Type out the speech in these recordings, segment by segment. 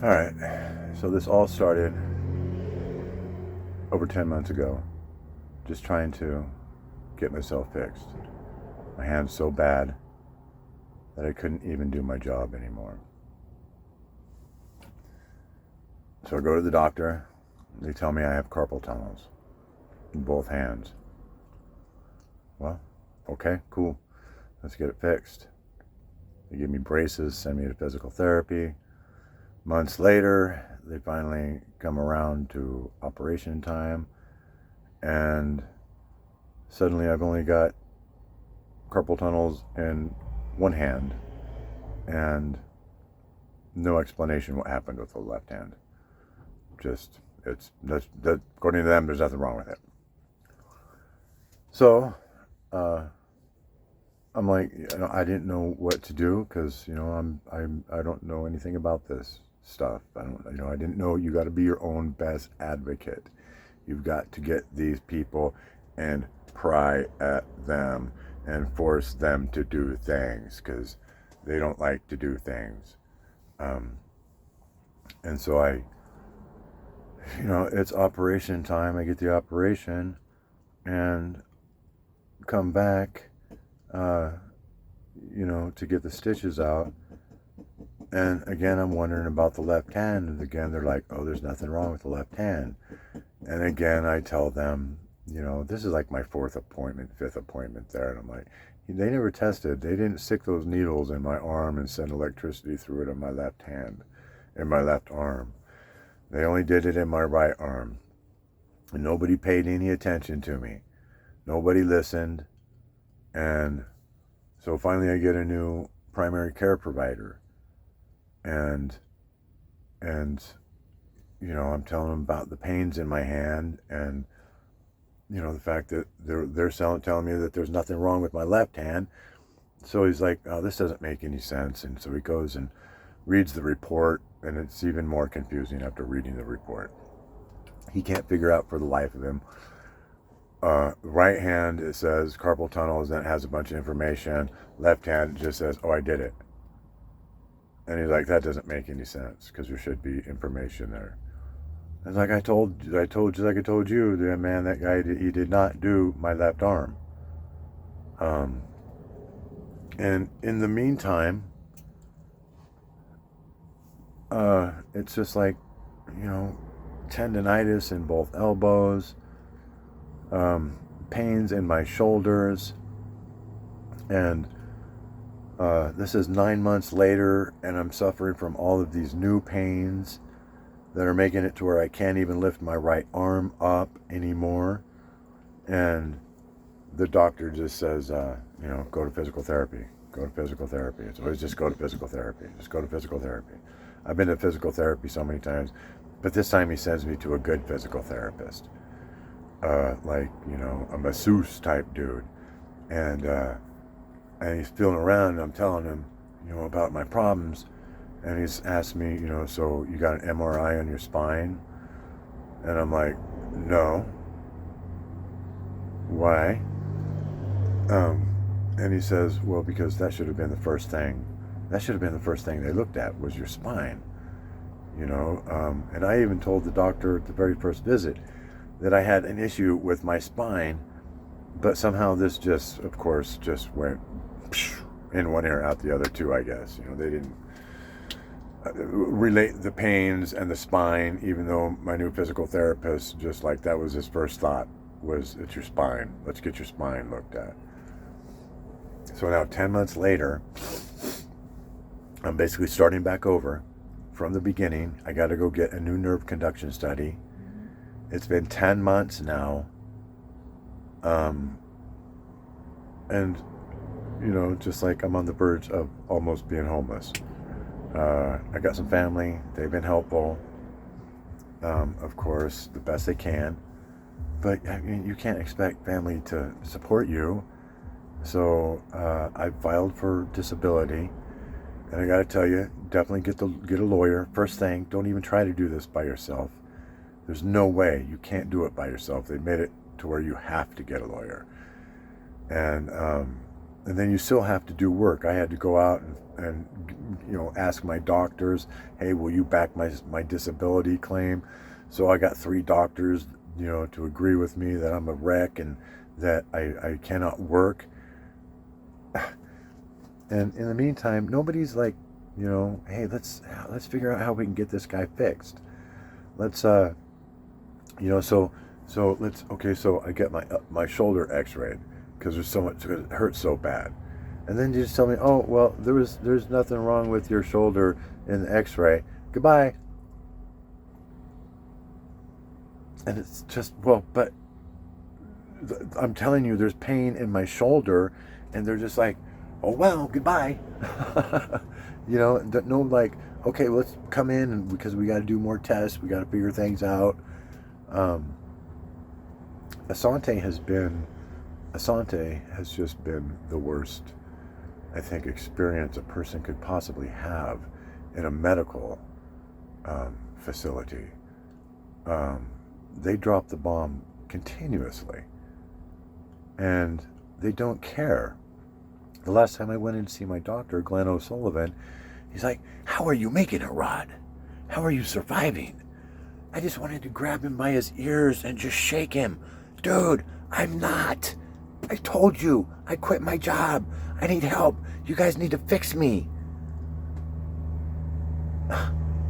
All right, so this all started over 10 months ago, just trying to get myself fixed. My hand's so bad that I couldn't even do my job anymore. So I go to the doctor. They tell me I have carpal tunnels in both hands. Well, okay, cool. Let's get it fixed. They give me braces, send me to physical therapy. Months later, they finally come around to operation time, and suddenly I've only got carpal tunnels in one hand and no explanation what happened with the left hand. Just, that according to them, there's nothing wrong with it. So, I'm like, I didn't know what to do because I don't know anything about this stuff. I didn't know you got to be your own best advocate. You've got to get these people and pry at them and force them to do things because they don't like to do things. And so it's operation time. I get the operation and come back, to get the stitches out. And again, I'm wondering about the left hand. And again, they're like, oh, there's nothing wrong with the left hand. And again, I tell them, this is like my fifth appointment there. And I'm like, they never tested. They didn't stick those needles in my arm and send electricity through it in my left hand, in my left arm. They only did it in my right arm. And nobody paid any attention to me. Nobody listened. And so finally I get a new primary care provider. And I'm telling them about the pains in my hand and, the fact that they're telling me that there's nothing wrong with my left hand. So he's like, oh, this doesn't make any sense. And so he goes and reads the report, and it's even more confusing after reading the report. He can't figure out for the life of him. Right hand, it says carpal tunnels, and it has a bunch of information. Left hand, it just says, oh, I did it. And he's like, that doesn't make any sense because there should be information there. And like I told you, the man, that guy, he did not do my left arm. And in the meantime, it's just like, tendonitis in both elbows, pains in my shoulders, and this is 9 months later, and I'm suffering from all of these new pains that are making it to where I can't even lift my right arm up anymore. And the doctor just says, go to physical therapy. Go to physical therapy. It's always just go to physical therapy. Just go to physical therapy. I've been to physical therapy so many times, but this time he sends me to a good physical therapist. A masseuse type dude. And he's feeling around, and I'm telling him, about my problems. And he's asked me, so you got an MRI on your spine? And I'm like, no. Why? And he says, well, because that should have been the first thing. That should have been the first thing they looked at, was your spine. And I even told the doctor at the very first visit that I had an issue with my spine, but somehow this just went in one ear out the other too, I guess. They didn't relate the pains and the spine, even though my new physical therapist, just like that was his first thought, was it's your spine. Let's get your spine looked at. So now 10 months later, I'm basically starting back over from the beginning. I got to go get a new nerve conduction study. It's been 10 months now. And just like I'm on the verge of almost being homeless. I got some family. They've been helpful. Of course, the best they can. But I mean, you can't expect family to support you. So I filed for disability. And I got to tell you, definitely get a lawyer. First thing, don't even try to do this by yourself. There's no way. You can't do it by yourself. They made it to where you have to get a lawyer. And and then you still have to do work. I had to go out and ask my doctors, hey, will you back my disability claim? So I got 3 doctors, to agree with me that I'm a wreck and that I cannot work. And in the meantime, nobody's like, hey, let's figure out how we can get this guy fixed. Let's so I get my shoulder x-rayed because there's so much, it hurts so bad. And then you just tell me, oh, well, there's nothing wrong with your shoulder in the x-ray. Goodbye. And it's just, well, but I'm telling you, there's pain in my shoulder, and they're just like, oh, well, goodbye. No, like, okay, let's come in, and because we got to do more tests, we got to figure things out. Asante has just been the worst, I think, experience a person could possibly have in a medical facility. They drop the bomb continuously, and they don't care. The last time I went in to see my doctor, Glenn O'Sullivan, he's like, how are you making it, Rod? How are you surviving? I just wanted to grab him by his ears and just shake him. Dude, I'm not. I told you, I quit my job. I need help. You guys need to fix me.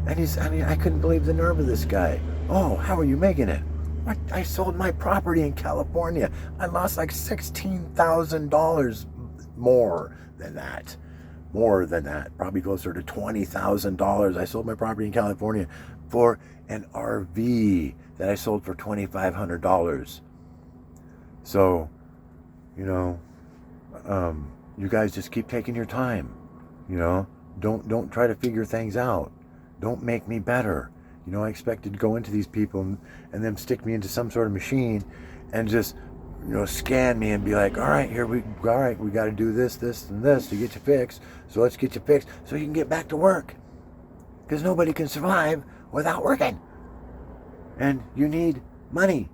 And I couldn't believe the nerve of this guy. Oh, how are you making it? What? I sold my property in California. I lost like $16,000 more than that. Probably closer to $20,000. I sold my property in California for an RV that I sold for $2,500. So, you guys just keep taking your time. Don't try to figure things out. Don't make me better. I expected to go into these people and them stick me into some sort of machine and just, scan me and be like, all right, we got to do this, and this to get you fixed. So let's get you fixed so you can get back to work. Because nobody can survive without working. And you need money.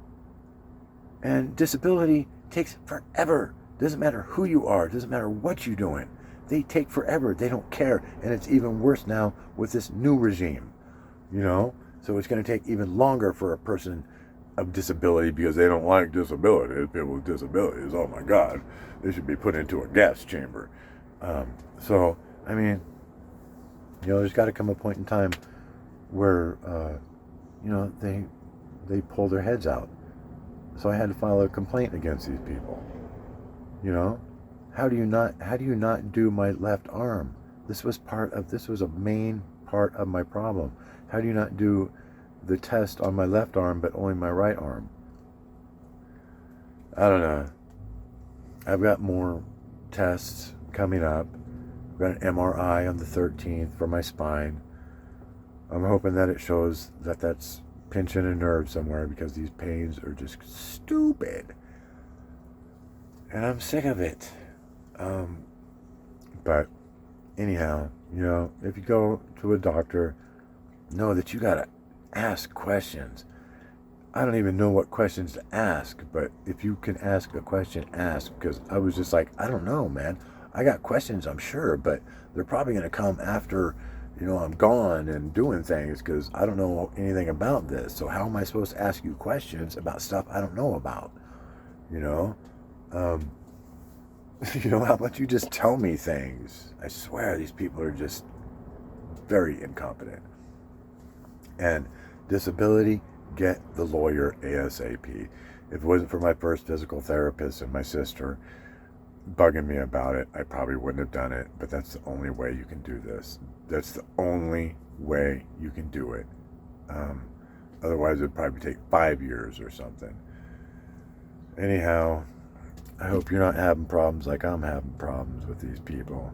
And disability takes forever. Doesn't matter who you are. Doesn't matter what you're doing. They take forever. They don't care. And it's even worse now with this new regime. So it's going to take even longer for a person of disability because they don't like disabilities. People with disabilities, oh my God, they should be put into a gas chamber. There's got to come a point in time where, they pull their heads out. So I had to file a complaint against these people. How do you not do my left arm? This was a main part of my problem. How do you not do the test on my left arm but only my right arm? I don't know. I've got more tests coming up. I've got an MRI on the 13th for my spine. I'm hoping that it shows that that's pinching a nerve somewhere because these pains are just stupid. And I'm sick of it. But anyhow, if you go to a doctor, know that you gotta ask questions. I don't even know what questions to ask, but if you can ask a question, ask, because I was just like, I don't know, man. I got questions, I'm sure, but they're probably going to come after, I'm gone and doing things, because I don't know anything about this. So how am I supposed to ask you questions about stuff I don't know about? How about you just tell me things? I swear these people are just very incompetent. And disability, get the lawyer ASAP. If it wasn't for my first physical therapist and my sister bugging me about it, I probably wouldn't have done it. But that's the only way you can do this. That's the only way you can do it. Otherwise, it would probably take 5 years or something. Anyhow, I hope you're not having problems like I'm having problems with these people.